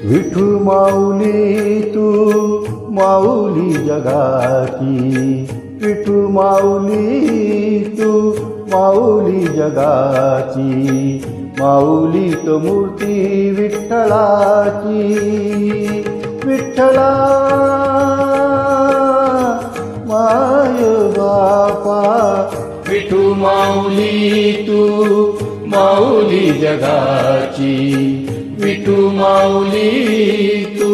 विठू माऊली तू माऊली जगाची, विठू माऊली तू माऊली जगाची, माऊली तो मूर्ती विठ्ठलाची. विठ्ठला माय बापा, विठू माऊली तू माऊली जगाची, विठू माऊली तू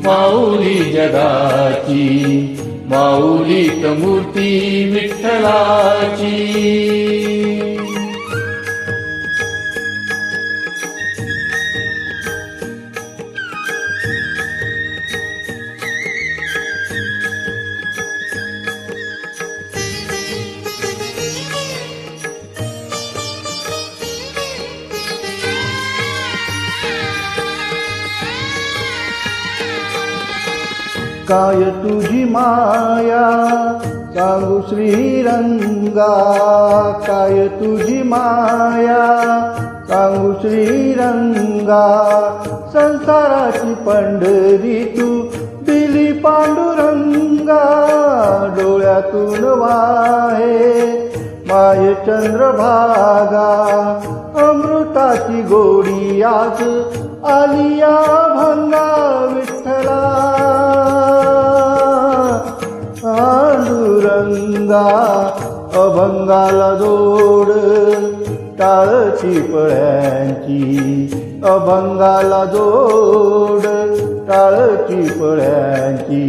माऊली जगाची, माऊलीत मूर्ती विठ्ठलाची. काय तुझी माया सांगू श्रीरंगा, काय तुझी माया सांगू श्रीरंगा, संसाराची पंढरी तू दिली पांडुरंगा. डोळ्यातून वाहे माय चंद्रभागा, अमृताची गोडी आज आलिया भंगा. विठ्ठला पांडुरंगा, अभंगाला जोड टाळची पळ्यांची, अभंगाला जोड टाळची पळ्यांची,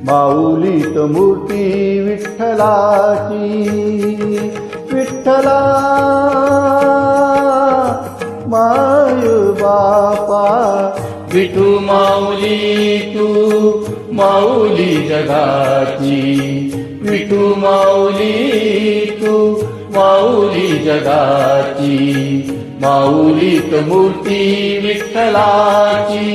माऊलीत मूर्ती विठ्ठलाची. विठ्ठला माय बापा, विठू माऊली तू माऊली जगाची, विठू माऊली तू माऊली जगाची, माऊलीत मूर्ती विठ्ठलाची.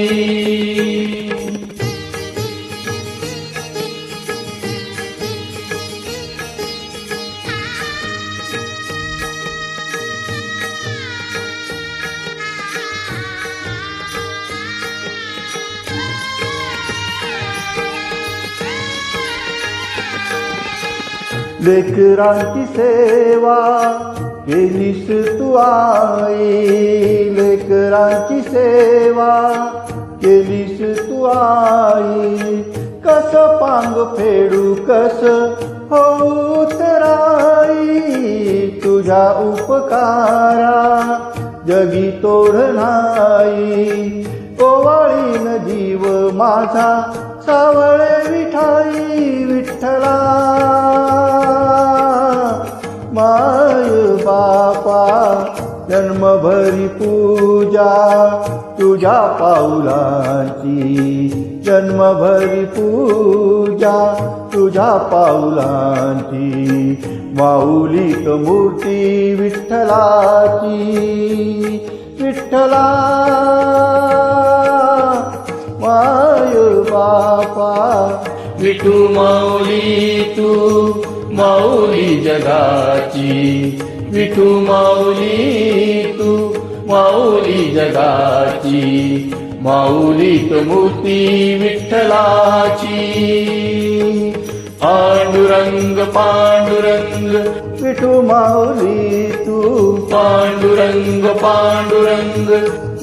लेकरांची सेवा केलीस तू आई, लेकरांची सेवा केलीस तू आई. कस पांग फेडू कस होऊ तराई, तुझ्या उपकारा जगी तोड नाही. ओवाळीन जीव माझा सावळे विठाई. विठ्ठला माय बापा, जन्मभरी पूजा तुझ्या पाऊलांची, जन्मभरी पूजा तुझ्या पाऊलांची, माऊलीत मूर्ती विठ्ठलाची. विठ्ठला माय बापा, विठू माऊली तू माऊली जगाची, विठू माऊली तू माऊली जगाची, माऊलीत मूर्ती विठ्ठलाची. पांडुरंग पांडुरंग विठू माऊली तू, पांडुरंग पांडुरंग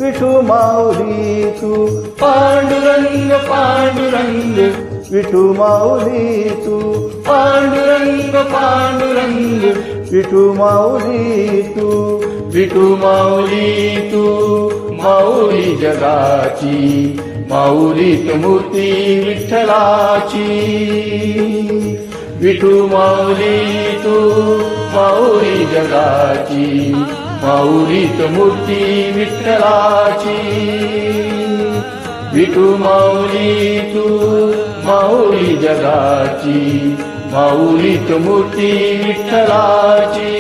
विठू माऊली तू, पांडुरंग पांडुरंग विठू माऊली तू, पांडुरंग पांडुरंग विठू माऊली तू, विठू माऊली तू माऊली जगाची, माऊलीत मूर्ती विठ्ठलाची. विठू माऊली तू माऊली जगाची, माऊलीत मूर्ती विठ्ठलाची. विठू माऊली तू माऊली जगाची, माऊलीत मूर्ती विठ्ठलाची.